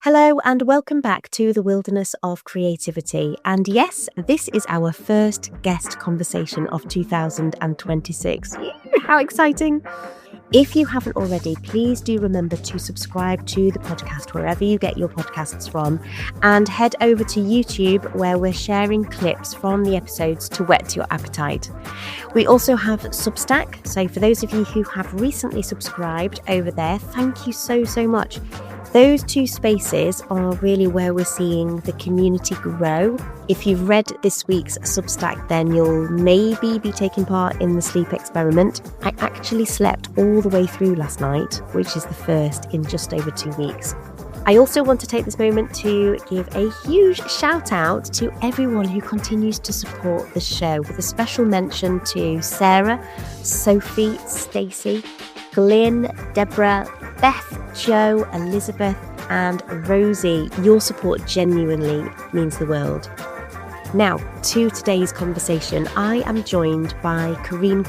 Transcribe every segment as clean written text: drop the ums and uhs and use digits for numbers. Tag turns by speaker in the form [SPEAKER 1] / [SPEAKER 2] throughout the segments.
[SPEAKER 1] Hello and welcome back to the Wilderness of Creativity. And yes, this is our first guest conversation of 2026. How exciting! If you haven't already, please do remember to subscribe to the podcast wherever you get your podcasts from, and head over to YouTube where we're sharing clips from the episodes to whet your appetite. We also have Substack, so for those of you who have recently subscribed over there, thank you so much. Those two spaces are really where we're seeing the community grow. If you've read this week's Substack, then you'll maybe be taking part in the sleep experiment. I actually slept all the way through last night, which is the first in just over 2 weeks. I also want to take this moment to give a huge shout out to everyone who continues to support the show, with a special mention to Sarah, Sophie, Stacey, Glyn, Deborah, Beth, Jo, Elizabeth and Rosie. Your support genuinely means the world. Now, to today's conversation, I am joined by Karean,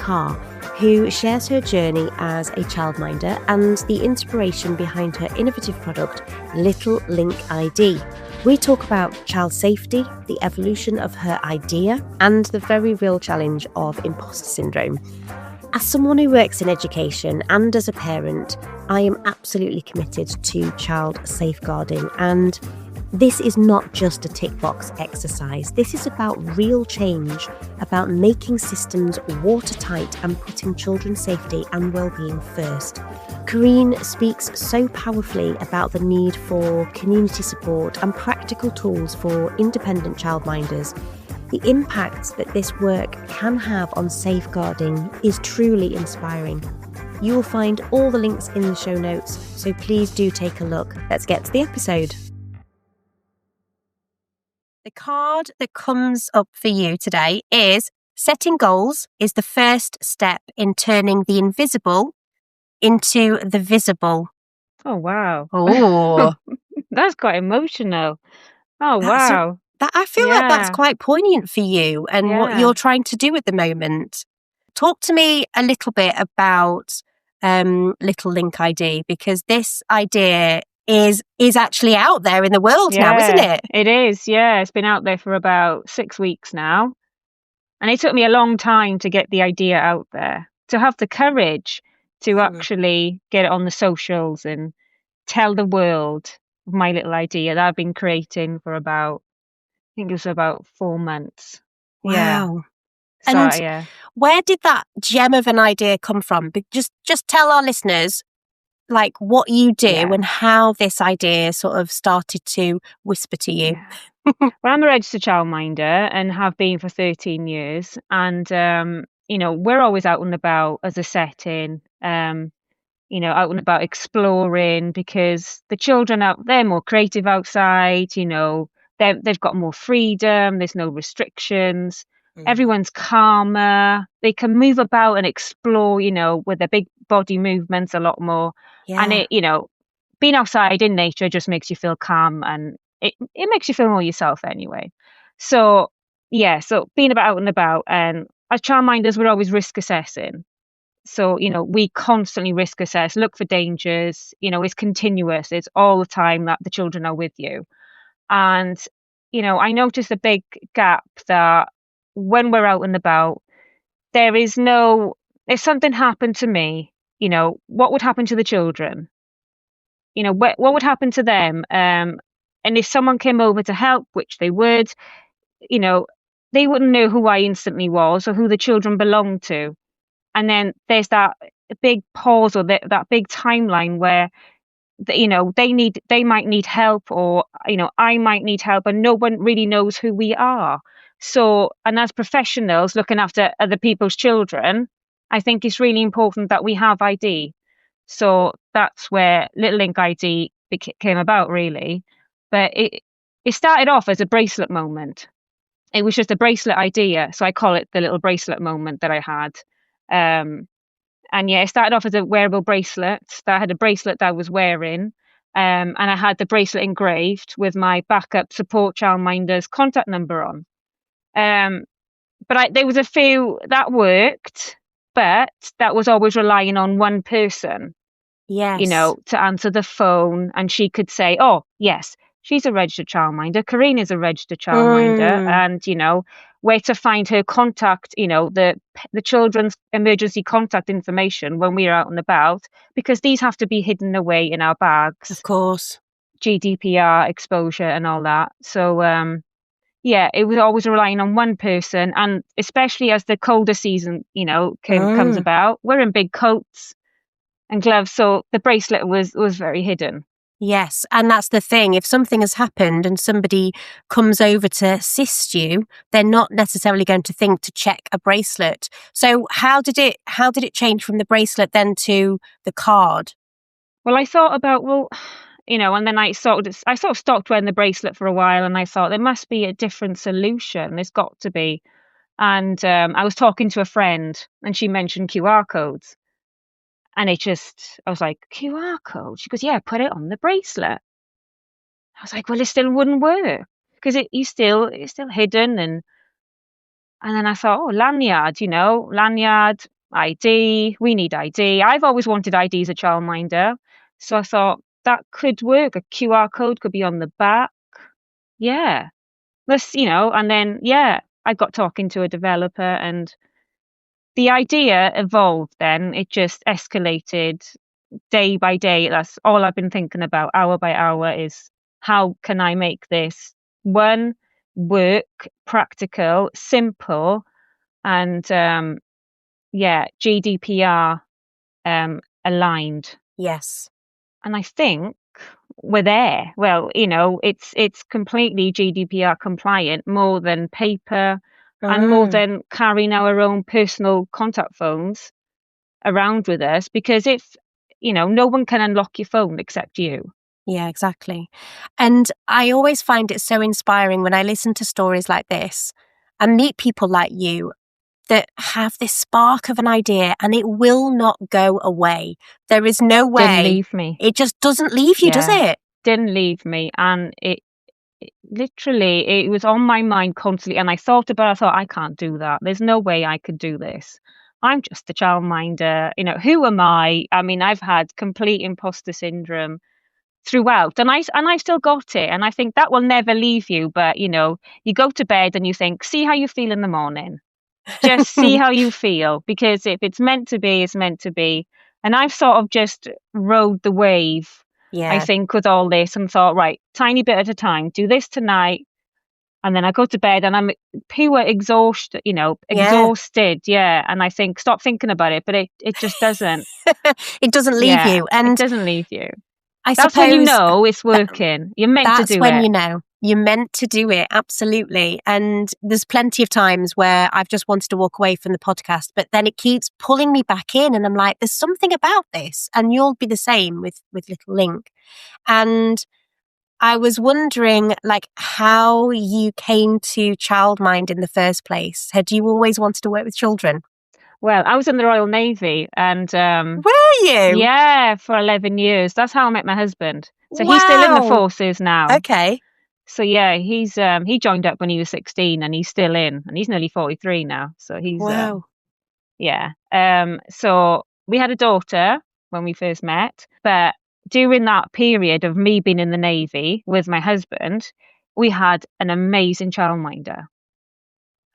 [SPEAKER 1] who shares her journey as a childminder and the inspiration behind her innovative product, Little Link ID. We talk about child safety, the evolution of her idea, and the very real challenge of imposter syndrome. As someone who works in education and as a parent, I am absolutely committed to child safeguarding, and this is not just a tick box exercise. This is about real change, about making systems watertight and putting children's safety and well-being first. Karean speaks so powerfully about the need for community support and practical tools for independent childminders. The impact that this work can have on safeguarding is truly inspiring. You will find all the links in the show notes, so please do take a look. Let's get to the episode. The card that comes up for you today is setting goals is the first step in turning the invisible into the visible.
[SPEAKER 2] Oh, wow.
[SPEAKER 1] Oh,
[SPEAKER 2] That's quite emotional. Oh, wow.
[SPEAKER 1] I feel like that's quite poignant for you and what you're trying to do at the moment. Talk to me a little bit about Little Link ID, because this idea is actually out there in the world now, isn't it?
[SPEAKER 2] It is, yeah. It's been out there for about 6 weeks now. And it took me a long time to get the idea out there, to have the courage to actually get it on the socials and tell the world of my little idea that I've been creating for about, I think it was about 4 months.
[SPEAKER 1] Wow.
[SPEAKER 2] Yeah.
[SPEAKER 1] And where did that gem of an idea come from? Just tell our listeners like what you do and how this idea sort of started to whisper to you.
[SPEAKER 2] Well, I'm a registered childminder and have been for 13 years. And, we're always out and about as a setting, out and about exploring, because the children they're more creative outside, they've got more freedom. There's no restrictions. Everyone's calmer. They can move about and explore, with their big body movements a lot more. Yeah. And being outside in nature just makes you feel calm, and it makes you feel more yourself anyway. So being out and about, and as childminders, we're always risk assessing. So, we constantly risk assess, look for dangers, it's continuous. It's all the time that the children are with you. And, I noticed a big gap that when we're out and about, if something happened to me, what would happen to the children? What would happen to them? And if someone came over to help, which they would, they wouldn't know who I instantly was or who the children belonged to. And then there's that big pause, or that big timeline where, they might need help, or, I might need help, and no one really knows who we are. So, and as professionals looking after other people's children, I think it's really important that we have ID. So that's where Little Link ID came about, really. But it started off as a bracelet moment. It was just a bracelet idea. So I call it the little bracelet moment that I had. It started off as a wearable bracelet. That I had a bracelet that I was wearing. And I had the bracelet engraved with my backup support childminder's contact number on. But there was a few that worked, but that was always relying on one person.
[SPEAKER 1] Yes.
[SPEAKER 2] to answer the phone, and she could say, oh, yes, she's a registered childminder. Karean is a registered childminder,
[SPEAKER 1] Mm,
[SPEAKER 2] and, where to find her contact, the children's emergency contact information when we're out and about, because these have to be hidden away in our
[SPEAKER 1] of
[SPEAKER 2] bags,
[SPEAKER 1] course.
[SPEAKER 2] GDPR exposure and all that. So, yeah, it was always relying on one person, and especially as the colder season, comes
[SPEAKER 1] Mm.
[SPEAKER 2] about, we're in big coats and gloves, so the bracelet was very hidden.
[SPEAKER 1] Yes, and that's the thing. If something has happened and somebody comes over to assist you, they're not necessarily going to think to check a bracelet. So how did it change from the bracelet then to the card?
[SPEAKER 2] Well, I thought about, well, and then I sort of stopped wearing the bracelet for a while, and I thought there must be a different solution. There's got to be. And I was talking to a friend, and she mentioned QR codes, and I was like, QR code? She goes, yeah, put it on the bracelet. I was like, well, it still wouldn't work because it's still hidden, and then I thought, oh, lanyard, lanyard, ID. We need ID. I've always wanted ID as a childminder, so I thought that could work. A QR code could be on the back. Yeah, and then yeah, I got talking to a developer, and the idea evolved. Then it just escalated day by day. That's all I've been thinking about, hour by hour, is how can I make this one work, practical, simple, and yeah, GDPR aligned.
[SPEAKER 1] Yes.
[SPEAKER 2] And I think we're there. Well, it's completely GDPR compliant, more than paper and more
[SPEAKER 1] Mm.
[SPEAKER 2] than carrying our own personal contact phones around with us, because if no one can unlock your phone except you.
[SPEAKER 1] Yeah, exactly. And I always find it so inspiring when I listen to stories like this and meet people like you that have this spark of an idea and it will not go away. There is no
[SPEAKER 2] Didn't
[SPEAKER 1] way.
[SPEAKER 2] leave me.
[SPEAKER 1] It just doesn't leave you, does
[SPEAKER 2] Yeah,
[SPEAKER 1] it?
[SPEAKER 2] didn't leave me. And it literally, it was on my mind constantly, and I thought about it. I thought, I can't do that. There's no way I could do this. I'm just a childminder. Who am I? I mean, I've had complete imposter syndrome throughout, and I still got it, and I think that will never leave you. But you go to bed and you think, see how you feel in the morning. Just see how you feel, because if it's meant to be, it's meant to be. And I've sort of just rode the wave, I
[SPEAKER 1] Yeah,
[SPEAKER 2] think, with all this, and thought, right, tiny bit at a time, do this tonight. And then I go to bed and I'm pure exhausted,
[SPEAKER 1] yeah.
[SPEAKER 2] exhausted. Yeah. And I think, stop thinking about it. But it just doesn't.
[SPEAKER 1] It doesn't leave
[SPEAKER 2] Yeah.
[SPEAKER 1] you.
[SPEAKER 2] It
[SPEAKER 1] And
[SPEAKER 2] doesn't leave you.
[SPEAKER 1] I
[SPEAKER 2] That's when you
[SPEAKER 1] suppose
[SPEAKER 2] know it's
[SPEAKER 1] that
[SPEAKER 2] working. You're meant to
[SPEAKER 1] that's
[SPEAKER 2] do
[SPEAKER 1] when
[SPEAKER 2] it.
[SPEAKER 1] you know you're meant to do it. Absolutely. And there's plenty of times where I've just wanted to walk away from the podcast, but then it keeps pulling me back in. And I'm like, there's something about this. And you'll be the same with Little Link. And I was wondering, like, how you came to childmind in the first place. Had you always wanted to work with children?
[SPEAKER 2] Well, I was in the Royal Navy, and
[SPEAKER 1] Were you?
[SPEAKER 2] yeah, for 11 years. That's how I met my husband. So he's still in the
[SPEAKER 1] Wow.
[SPEAKER 2] forces now.
[SPEAKER 1] Okay.
[SPEAKER 2] So yeah, he joined up when he was 16, and he's still in, and he's nearly 43 now. So he's
[SPEAKER 1] Wow.
[SPEAKER 2] yeah. So we had a daughter when we first met, but during that period of me being in the Navy with my husband, we had an amazing childminder.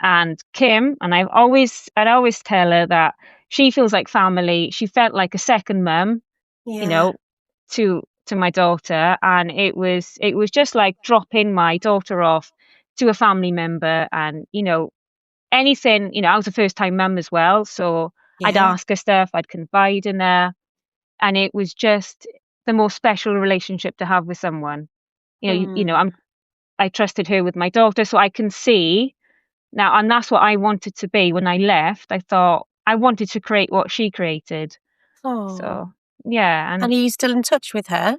[SPEAKER 2] And Kim, and I'd always tell her that she feels like family. She felt like a second mum, you
[SPEAKER 1] Yeah.
[SPEAKER 2] know, to my daughter, and it was just like dropping my daughter off to a family member. And anything, I was a first time mum as well, so I'd
[SPEAKER 1] Yeah.
[SPEAKER 2] ask her stuff, I'd confide in her, and it was just the most special relationship to have with someone.
[SPEAKER 1] Hmm.
[SPEAKER 2] I trusted her with my daughter, so I can see now, and that's what I wanted to be. When I left, I thought I wanted to create what she created.
[SPEAKER 1] Oh.
[SPEAKER 2] So yeah.
[SPEAKER 1] And are you still in touch with her?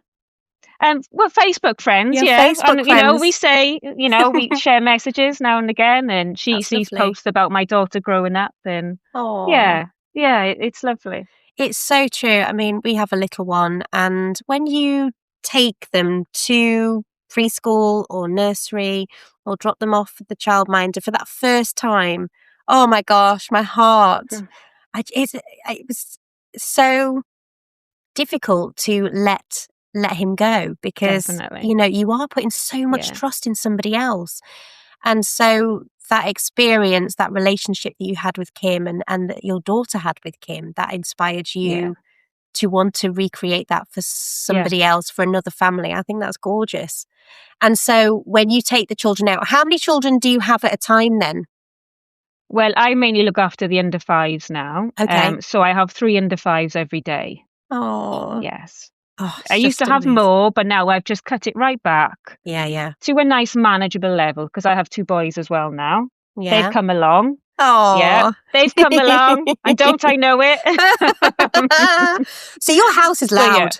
[SPEAKER 2] Well, Facebook friends,
[SPEAKER 1] Your
[SPEAKER 2] yeah,
[SPEAKER 1] Facebook
[SPEAKER 2] and we
[SPEAKER 1] friends?
[SPEAKER 2] say, we share messages now and again, and she
[SPEAKER 1] That's
[SPEAKER 2] sees
[SPEAKER 1] lovely.
[SPEAKER 2] posts about my daughter growing up, and
[SPEAKER 1] Oh.
[SPEAKER 2] yeah, yeah, it's lovely.
[SPEAKER 1] It's so true. I mean, we have a little one, and when you take them to preschool or nursery or drop them off at the childminder for that first time, oh my gosh, my heart.
[SPEAKER 2] Mm.
[SPEAKER 1] It was so difficult to let him go, because
[SPEAKER 2] Definitely.
[SPEAKER 1] you are putting so much
[SPEAKER 2] Yeah.
[SPEAKER 1] trust in somebody else. And so that experience, that relationship that you had with Kim and that your daughter had with Kim, that inspired you to want to recreate that for somebody else, for another family. I think that's gorgeous. And so when you take the children out, how many children do you have at a time then?
[SPEAKER 2] Well, I mainly look after the under fives now.
[SPEAKER 1] Okay.
[SPEAKER 2] So I have 3 under fives every day.
[SPEAKER 1] Oh,
[SPEAKER 2] Yes.
[SPEAKER 1] it's
[SPEAKER 2] I used to
[SPEAKER 1] just
[SPEAKER 2] have
[SPEAKER 1] amazing.
[SPEAKER 2] more, but now I've just cut it right back
[SPEAKER 1] Yeah.
[SPEAKER 2] to a nice manageable level, because I have 2 boys as well now.
[SPEAKER 1] Yeah.
[SPEAKER 2] They've come along.
[SPEAKER 1] Oh.
[SPEAKER 2] Yeah, they've come along. And don't I know it?
[SPEAKER 1] So your house is loud.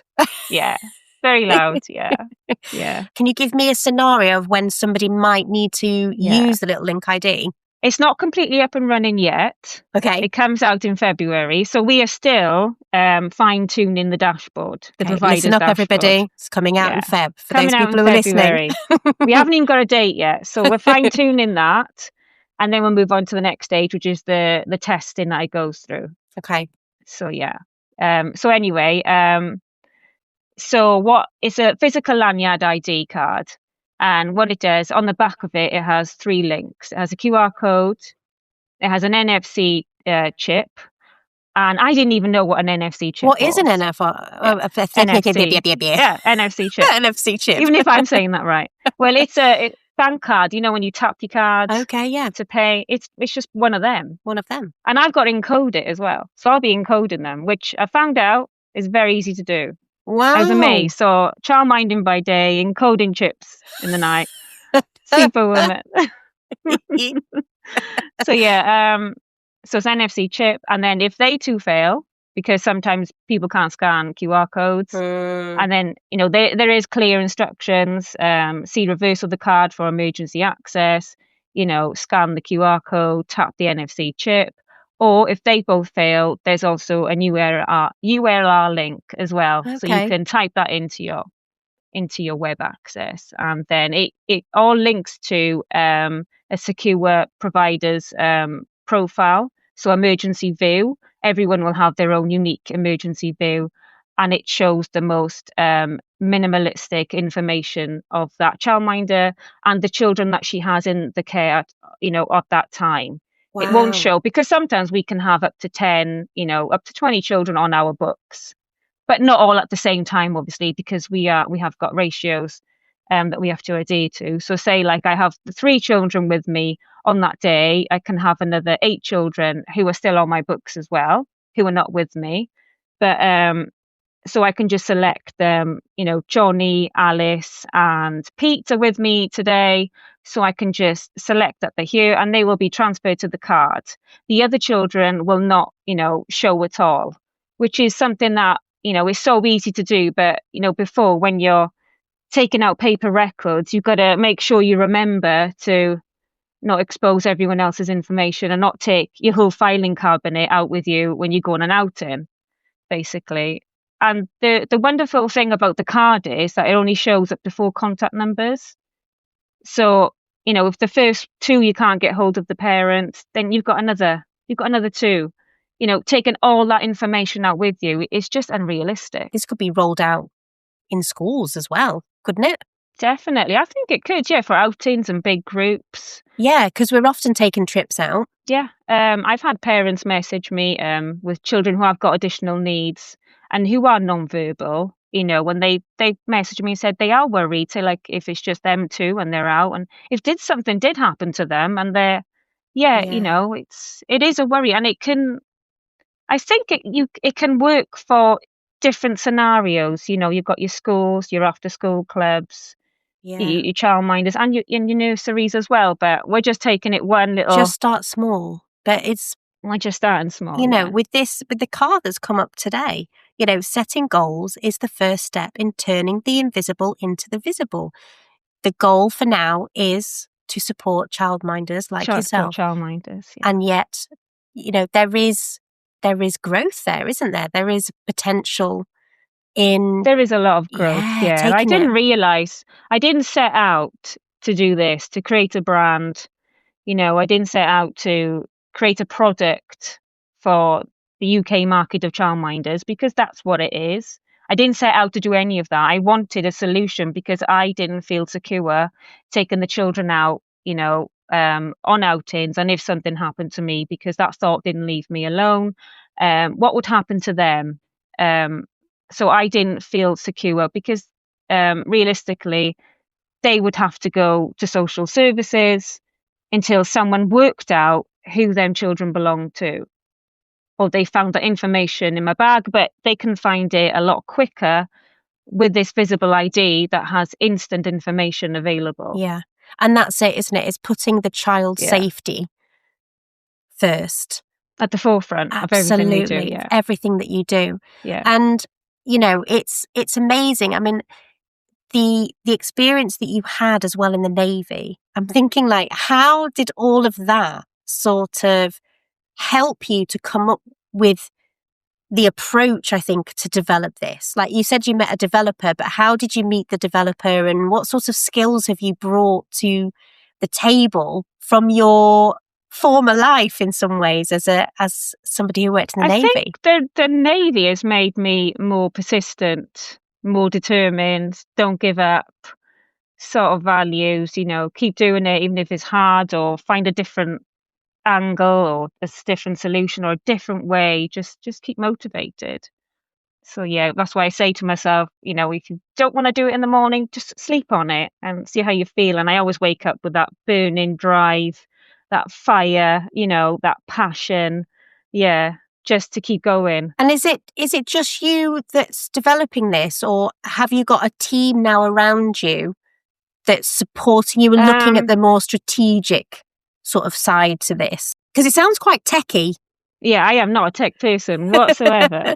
[SPEAKER 2] Yeah, very loud. Yeah.
[SPEAKER 1] Can you give me a scenario of when somebody might need to use the little Link ID?
[SPEAKER 2] It's not completely up and running yet.
[SPEAKER 1] Okay.
[SPEAKER 2] It comes out in February. So we are still fine-tuning the dashboard, the provider's
[SPEAKER 1] listen up,
[SPEAKER 2] dashboard.
[SPEAKER 1] everybody. It's coming out in Feb for
[SPEAKER 2] coming
[SPEAKER 1] those
[SPEAKER 2] out
[SPEAKER 1] people
[SPEAKER 2] in
[SPEAKER 1] who are
[SPEAKER 2] February.
[SPEAKER 1] listening.
[SPEAKER 2] We haven't even got a date yet. So we're fine-tuning that. And then we'll move on to the next stage, which is the testing that it goes through.
[SPEAKER 1] Okay.
[SPEAKER 2] So, so anyway, so what is a physical lanyard ID card? And what it does, on the back of it, it has 3 links. It has a QR code, it has an NFC chip, and I didn't even know what an NFC chip was.
[SPEAKER 1] What is an NFC?
[SPEAKER 2] Yeah, NFC chip.
[SPEAKER 1] NFC chip.
[SPEAKER 2] Even if I'm saying that right. Well, it's a bank card, when you tap your card to pay. It's just one of them.
[SPEAKER 1] One of them.
[SPEAKER 2] And I've got to encode it as well. So I'll be encoding them, which I found out is very easy to do.
[SPEAKER 1] Wow.
[SPEAKER 2] I was amazed. So childminding by day, encoding chips in the night. Superwoman. So so it's NFC chip, and then if they too fail, because sometimes people can't scan QR codes, and then there is clear instructions. See reverse of the card for emergency access. Scan the QR code, tap the NFC chip. Or if they both fail, there's also a new URL link as well, so you can type that into your web access, and then it all links to a secure provider's profile. So emergency view, everyone will have their own unique emergency view, and it shows the most minimalistic information of that childminder and the children that she has in the care at that time. Wow. It won't show, because sometimes we can have up to 10, up to 20 children on our books, but not all at the same time, obviously, because we have got ratios that we have to adhere to. So say like I have 3 children with me on that day, I can have another 8 children who are still on my books as well, who are not with me. But so I can just select them, Johnny, Alice and Pete are with me today. So I can just select that they're here and they will be transferred to the card. The other children will not, show at all, which is something that, is so easy to do. But, before, when you're taking out paper records, you've got to make sure you remember to not expose everyone else's information and not take your whole filing cabinet out with you when you go on an outing, basically. And the wonderful thing about the card is that it only shows up to 4 contact numbers. So, if the first 2 you can't get hold of the parents, then you've got another 2. Taking all that information out with you is just unrealistic.
[SPEAKER 1] This could be rolled out in schools as well, couldn't it?
[SPEAKER 2] Definitely. I think it could, for outings and big groups.
[SPEAKER 1] Yeah, because we're often taking trips out.
[SPEAKER 2] Yeah. I've had parents message me with children who have got additional needs and who are non-verbal, when they message me and said they are worried, say like if it's just them 2 and they're out, and if something did happen to them and they're, it is a worry, and it can, I think it can work for different scenarios. You've got your schools, your after school clubs, your childminders and your nurseries as well. But we're just taking it one little.
[SPEAKER 1] Just start small, but
[SPEAKER 2] we're just starting small.
[SPEAKER 1] With the card that's come up today, setting goals is the first step in turning the invisible into the visible. The goal for now is to support childminders like yourself.
[SPEAKER 2] Childminders,
[SPEAKER 1] and yet, there is growth there, isn't there? There is potential in.
[SPEAKER 2] There is a lot of growth. Yeah. I didn't realize. I didn't set out to do this, to create a brand. I didn't set out to create a product for the UK market of childminders, because that's what it is. I didn't set out to do any of that. I wanted a solution because I didn't feel secure taking the children out, on outings, and if something happened to me, because that thought didn't leave me alone. What would happen to them? So I didn't feel secure because realistically, they would have to go to social services until someone worked out who them children belonged to, or they found the information in my bag, but they can find it a lot quicker with this visible ID that has instant information available.
[SPEAKER 1] Yeah. And that's it, isn't it? It's putting the child's safety first.
[SPEAKER 2] At the forefront of everything you do. Yeah.
[SPEAKER 1] Everything that you do.
[SPEAKER 2] Yeah.
[SPEAKER 1] And, it's amazing. I mean, the experience that you had as well in the Navy, I'm thinking, like, how did all of that sort of help you to come up with the approach, I think, to develop this? Like you said, you met a developer, but how did you meet the developer, and what sorts of skills have you brought to the table from your former life in some ways as somebody who worked in the Navy?
[SPEAKER 2] I think the Navy has made me more persistent, more determined, don't give up sort of values, keep doing it even if it's hard, or find a different angle or a different solution or a different way. Just keep motivated. So yeah, that's why I say to myself, if you don't want to do it in the morning, just sleep on it and see how you feel. And I always wake up with that burning drive, that fire, that passion. Yeah, just to keep going.
[SPEAKER 1] And is it just you that's developing this, or have you got a team now around you that's supporting you and looking at the more strategic sort of side to this? Because it sounds quite techy.
[SPEAKER 2] Yeah, I am not a tech person whatsoever.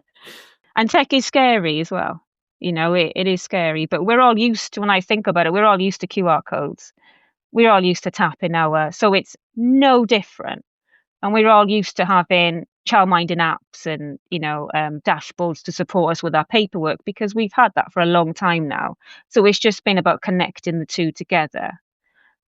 [SPEAKER 2] And tech is scary as well. It is scary, but we're all used to, when I think about it, we're all used to QR codes. We're all used to tapping so it's no different. And we're all used to having childminding apps and, dashboards to support us with our paperwork, because we've had that for a long time now. So it's just been about connecting the two together.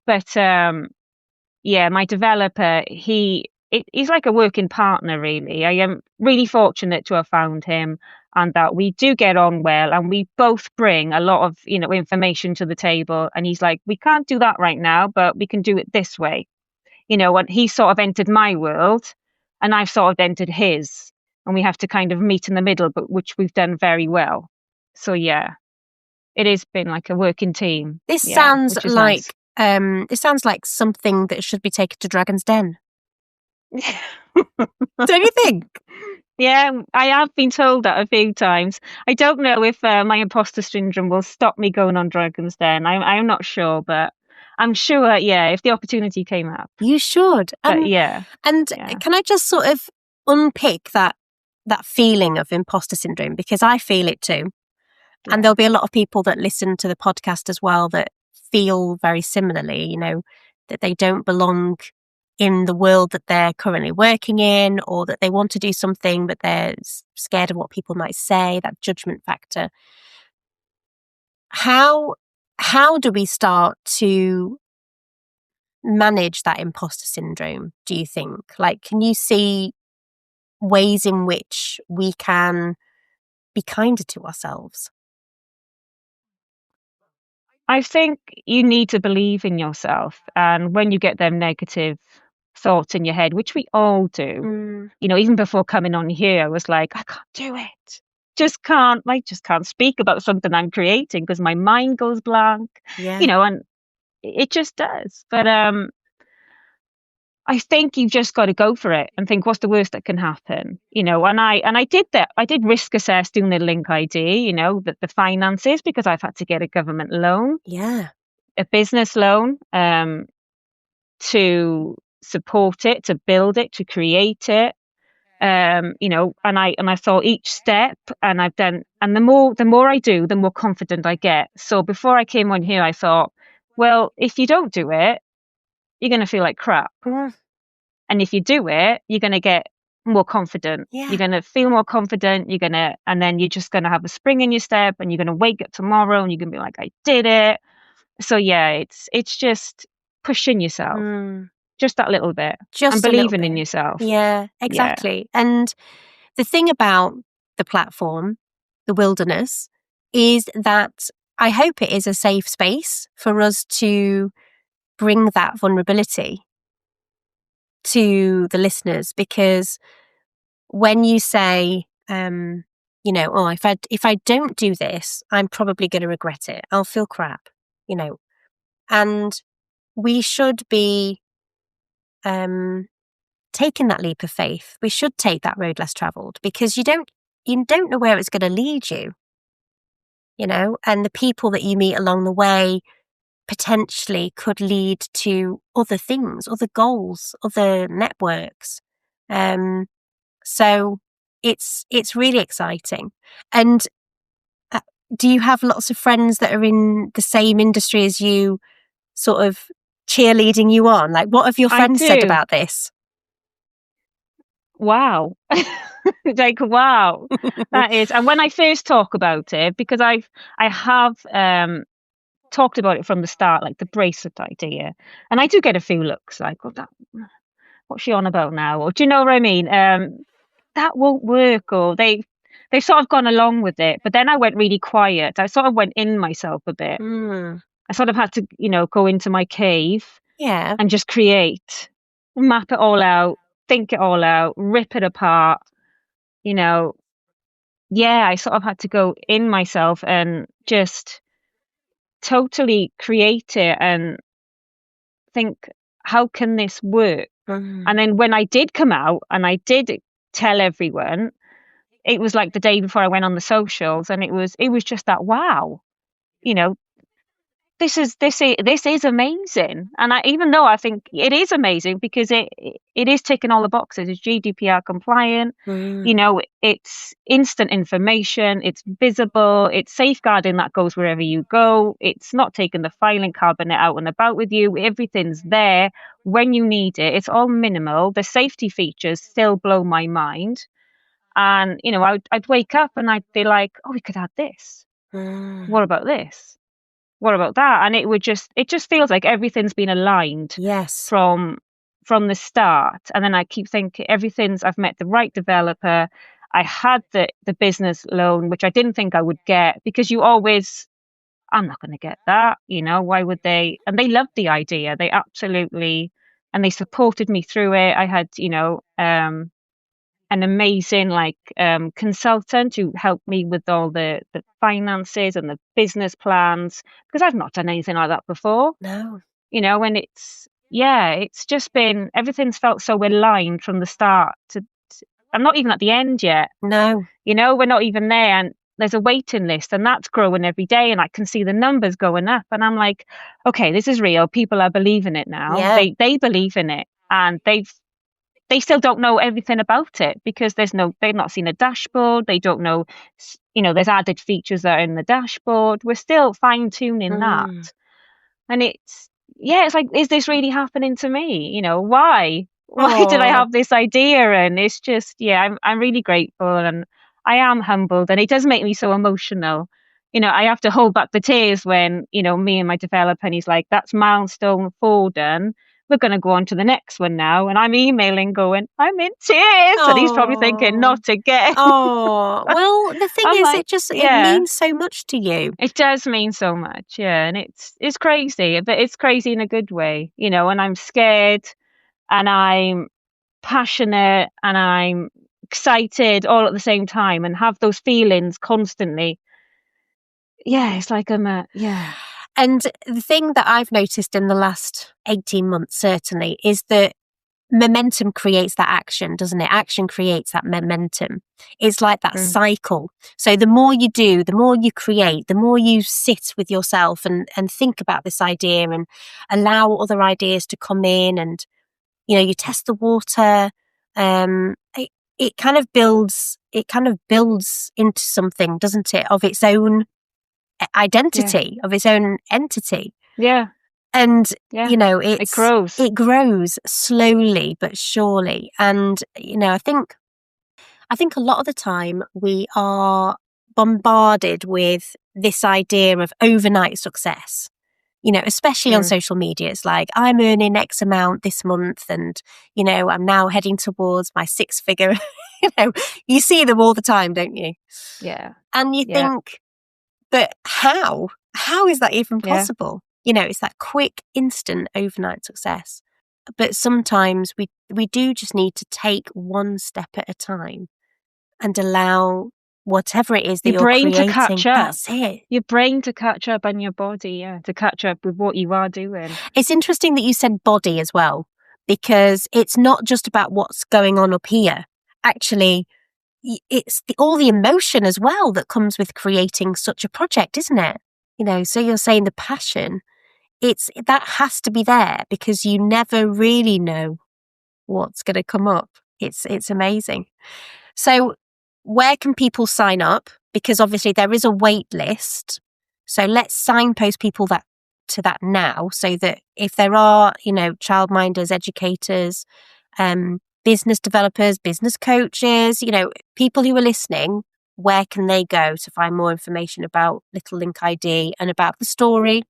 [SPEAKER 2] But my developer, he's like a working partner, really. I am really fortunate to have found him, and that we do get on well, and we both bring a lot of, information to the table. And he's like, we can't do that right now, but we can do it this way. And he sort of entered my world and I've sort of entered his, and we have to kind of meet in the middle, but which we've done very well. So yeah, it has been like a working team.
[SPEAKER 1] This sounds like nice. It sounds like something that should be taken to Dragon's Den. Don't you think?
[SPEAKER 2] Yeah, I have been told that a few times. I don't know if my imposter syndrome will stop me going on Dragon's Den. I'm not sure, but I'm sure, if the opportunity came up.
[SPEAKER 1] You should.
[SPEAKER 2] But
[SPEAKER 1] can I just sort of unpick that feeling of imposter syndrome? Because I feel it too. Yeah. And there'll be a lot of people that listen to the podcast as well that feel very similarly, that they don't belong in the world that they're currently working in, or that they want to do something, but they're scared of what people might say, that judgment factor. How do we start to manage that imposter syndrome, do you think? Like, can you see ways in which we can be kinder to ourselves?
[SPEAKER 2] I think you need to believe in yourself. And when you get them negative thoughts in your head, which we all do, even before coming on here, I was like, I can't do it. Just can't speak about something I'm creating because my mind goes blank, and it just does. But I think you've just got to go for it and think, what's the worst that can happen? And I did that. I did risk assess doing the link ID, the finances, because I've had to get a government loan, a business loan, to support it, to build it, to create it. And I thought each step, and I've done, and the more I do, the more confident I get. So before I came on here, I thought, well, if you don't do it, you're going to feel like crap. And if you do it, you're going to get more confident. You're going to feel more confident. And then you're just going to have a spring in your step, and you're going to wake up tomorrow and you're going to be like, I did it. So yeah, it's just pushing yourself. Just that little bit. And believing in yourself.
[SPEAKER 1] Yeah, exactly. Yeah. And the thing about the platform, the wilderness is that I hope it is a safe space for us to bring that vulnerability to the listeners, because when you say, oh, if I don't do this, I'm probably going to regret it. I'll feel crap, and we should be taking that leap of faith. We should take that road less travelled, because you don't know where it's going to lead you, and the people that you meet along the way potentially could lead to other things, other goals, other networks. So it's really exciting. And do you have lots of friends that are in the same industry as you, sort of cheerleading you on? Like, what have your friends said about this?
[SPEAKER 2] Wow. Like, wow. That is. And when I first talk about it, because I have talked about it from the start, like the bracelet idea, and I do get a few looks like, what's she on about now? Or do you know what I mean? That won't work. Or they've sort of gone along with it, but then I went really quiet. I sort of went in myself a bit. I sort of had to, go into my cave, and just create, map it all out, think it all out, rip it apart. I sort of had to go in myself and just totally create it and think, how can this work? And then when I did come out and I did tell everyone, it was like the day before I went on the socials, and it was just that, wow, this is amazing. And even though I think it is amazing because it is ticking all the boxes, it's GDPR compliant, it's instant information, it's visible, it's safeguarding that goes wherever you go, it's not taking the filing cabinet out and about with you, everything's there when you need it, it's all minimal. The safety features still blow my mind. And I'd wake up and I'd be like, oh, we could add this. What about this? What about that? And it just feels like everything's been aligned.
[SPEAKER 1] Yes.
[SPEAKER 2] From the start. And then I keep thinking I've met the right developer. I had the business loan, which I didn't think I would get, because I'm not going to get that. Why would they? And they loved the idea. They absolutely, and they supported me through it. I had, an amazing consultant who helped me with all the finances and the business plans, because I've not done anything like that before.
[SPEAKER 1] No.
[SPEAKER 2] And it's just been, everything's felt so aligned from the start I'm not even at the end yet.
[SPEAKER 1] No.
[SPEAKER 2] We're not even there, and there's a waiting list, and that's growing every day, and I can see the numbers going up, and I'm like, okay, this is real. People are believing it now.
[SPEAKER 1] Yeah.
[SPEAKER 2] They believe in it, and they still don't know everything about it, because they've not seen a dashboard. They don't know, there's added features that are in the dashboard. We're still fine tuning that. And it's like, is this really happening to me? Why did I have this idea? And it's just, I'm really grateful, and I am humbled, and it does make me so emotional. I have to hold back the tears when, me and my developer, and he's like, that's milestone 4 done. We're going to go on to the next one now. And I'm emailing going, I'm in tears. And he's probably thinking, not again.
[SPEAKER 1] Oh, well, the thing is, it means so much to you.
[SPEAKER 2] It does mean so much. Yeah. And it's crazy, but it's crazy in a good way, and I'm scared, and I'm passionate, and I'm excited all at the same time, and have those feelings constantly. Yeah. It's like
[SPEAKER 1] And the thing that I've noticed in the last 18 months, certainly, is that momentum creates that action, doesn't it? Action creates that momentum. It's like that cycle. So the more you do, the more you create, the more you sit with yourself and think about this idea and allow other ideas to come in, and, you test the water. It kind of builds into something, doesn't it, of its own identity, of its own entity. And it grows slowly but surely. And I think a lot of the time we are bombarded with this idea of overnight success, especially on social media. It's like, I'm earning X amount this month, and I'm now heading towards my 6-figure You see them all the time, don't you?
[SPEAKER 2] Yeah.
[SPEAKER 1] And you
[SPEAKER 2] Yeah.
[SPEAKER 1] think, but how? How is that even
[SPEAKER 2] Yeah.
[SPEAKER 1] possible? It's that quick, instant, overnight success. But sometimes we do just need to take one step at a time and allow whatever it is that
[SPEAKER 2] Your
[SPEAKER 1] you're
[SPEAKER 2] brain to
[SPEAKER 1] creating.
[SPEAKER 2] catch up.
[SPEAKER 1] That's it.
[SPEAKER 2] Your brain to catch up and your body, to catch up with what you are doing.
[SPEAKER 1] It's interesting that you said body as well, because it's not just about what's going on up here. Actually, it's all the emotion as well that comes with creating such a project, isn't it? So you're saying the passion, that has to be there, because you never really know what's going to come up. It's amazing. So where can people sign up? Because obviously there is a wait list. So let's signpost people to that now, so that if there are, childminders, educators, business developers, business coaches, people who are listening, where can they go to find more information about Little Link ID and about the story,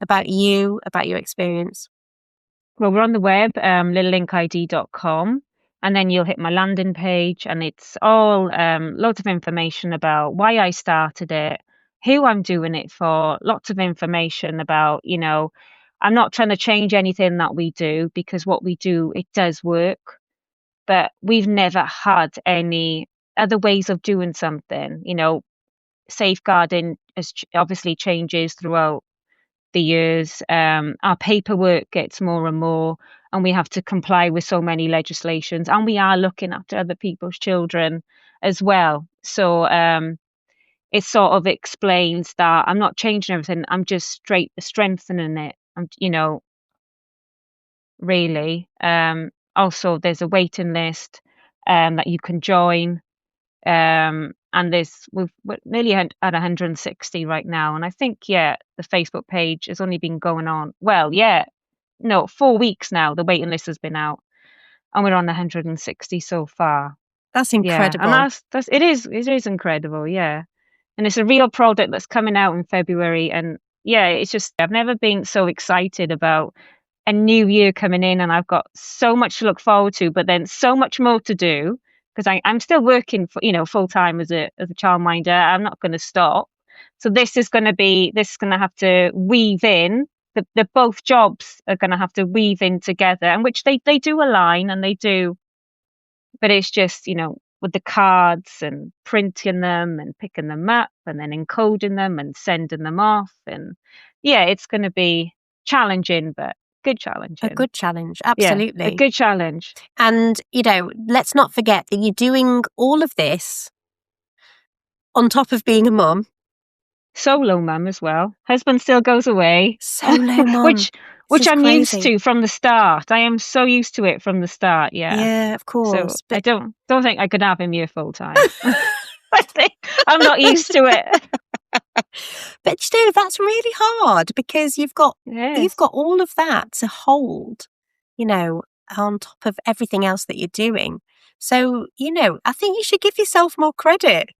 [SPEAKER 1] about you, about your experience?
[SPEAKER 2] Well, we're on the web, littlelinkid.com, and then you'll hit my landing page, and it's all lots of information about why I started it, who I'm doing it for, lots of information about, I'm not trying to change anything that we do, because what we do, it does work, but we've never had any other ways of doing something. Safeguarding obviously changes throughout the years. Our paperwork gets more and more, and we have to comply with so many legislations, and we are looking after other people's children as well. So it sort of explains that I'm not changing everything. I'm just strengthening it. Really. Also, there's a waiting list that you can join. And we're nearly at 160 right now, and I think the Facebook page has only been going on 4 weeks now. The waiting list has been out, and we're on 160 so far.
[SPEAKER 1] That's incredible.
[SPEAKER 2] And it is incredible. And it's a real product that's coming out in February, and it's just, I've never been so excited about a new year coming in, and I've got so much to look forward to, but then so much more to do, because I'm still working for full time as a childminder. I'm not going to stop. So this is going to have to weave in. The both jobs are going to have to weave in together, and which they do align, and they do. But it's just with the cards and printing them and picking them up and then encoding them and sending them off, and it's going to be challenging, but good challenge.
[SPEAKER 1] A good challenge, absolutely.
[SPEAKER 2] Yeah, a good challenge.
[SPEAKER 1] And, let's not forget that you're doing all of this on top of being a mum.
[SPEAKER 2] Solo mum as well. Husband still goes away.
[SPEAKER 1] Solo mum.
[SPEAKER 2] which I'm
[SPEAKER 1] crazy.
[SPEAKER 2] used to from the start. I am so used to it from the start,
[SPEAKER 1] Yeah, of course.
[SPEAKER 2] So but I don't think I could have him here full time. I'm not used to it.
[SPEAKER 1] But that's really hard, because you've got all of that to hold, on top of everything else that you're doing. So, I think you should give yourself more credit.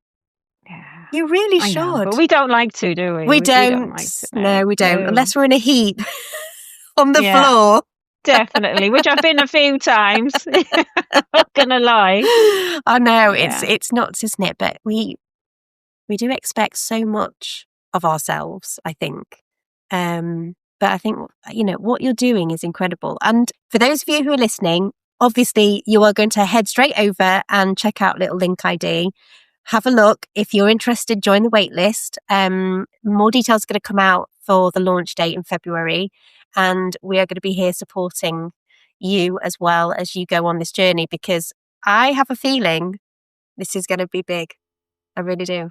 [SPEAKER 2] Yeah,
[SPEAKER 1] You really should.
[SPEAKER 2] Know, but we don't like to, do we?
[SPEAKER 1] We don't like to, no, we don't. No. Unless we're in a heap on the floor.
[SPEAKER 2] Definitely, which I've been a few times. I'm not gonna lie.
[SPEAKER 1] I know, it's nuts, isn't it? But we do expect so much of ourselves, I think. But I think, what you're doing is incredible. And for those of you who are listening, obviously you are going to head straight over and check out Little Link ID. Have a look. If you're interested, join the wait list. More details are going to come out for the launch date in February. And we are going to be here supporting you as well as you go on this journey, because I have a feeling this is going to be big. I really do.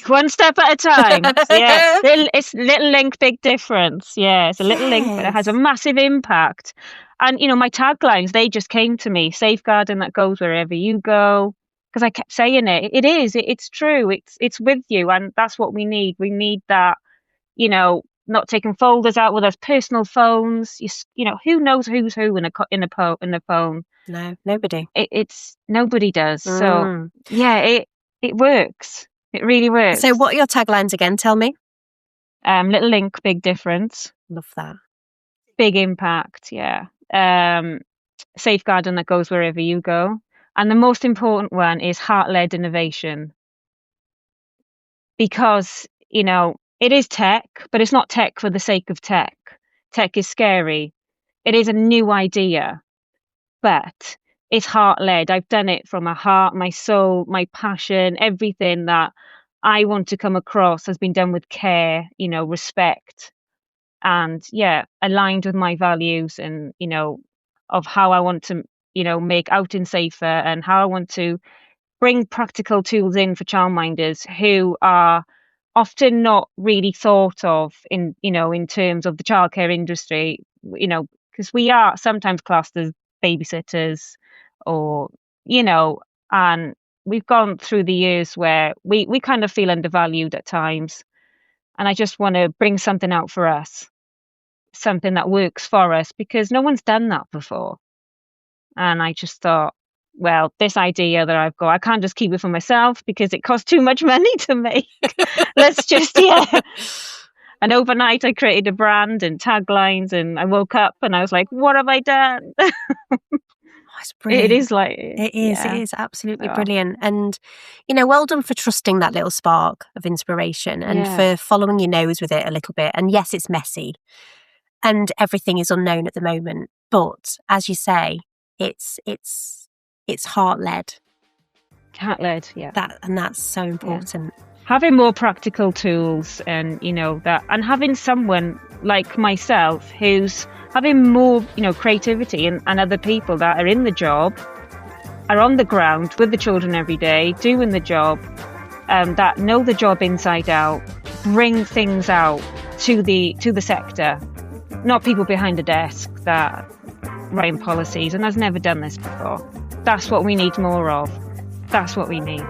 [SPEAKER 2] One step at a time. It's Little Link, big difference. It's a little link, but it has a massive impact. And my taglines, they just came to me: safeguarding that goes wherever you go. Because I kept saying it's true, it's with you, and that's what we need. We need that, not taking folders out with us, personal phones. Who knows who's who in a phone?
[SPEAKER 1] No, nobody.
[SPEAKER 2] Nobody does. So it works. It really works.
[SPEAKER 1] So what are your taglines again? Tell me.
[SPEAKER 2] Little link, big difference.
[SPEAKER 1] Love that.
[SPEAKER 2] Big impact. Yeah. Safeguarding that goes wherever you go. And the most important one is heart-led innovation. Because, it is tech, but it's not tech for the sake of tech. Tech is scary. It is a new idea, but it's heart-led. I've done it from my heart, my soul, my passion, everything that I want to come across has been done with care, respect, and aligned with my values and, of how I want to, make outing safer and how I want to bring practical tools in for childminders who are often not really thought of in terms of the childcare industry, because we are sometimes classed as babysitters or, and we've gone through the years where we kind of feel undervalued at times. And I just want to bring something out for us, something that works for us, because no one's done that before. And I just thought, well, this idea that I've got, I can't just keep it for myself because it costs too much money to make. Let's just, And overnight I created a brand and taglines, and I woke up and I was like, what have I done?
[SPEAKER 1] It's brilliant.
[SPEAKER 2] It is like,
[SPEAKER 1] it is absolutely brilliant. And, well done for trusting that little spark of inspiration and for following your nose with it a little bit. And yes, it's messy and everything is unknown at the moment. But as you say, it's heart-led.
[SPEAKER 2] Heart-led, yeah.
[SPEAKER 1] That's so important.
[SPEAKER 2] Yeah. Having more practical tools and, and having someone like myself who's having more, creativity and other people that are in the job, are on the ground with the children every day, doing the job, that know the job inside out, bring things out to the sector, not people behind a desk that writing policies and has never done this before. That's what we need more of. That's what we need.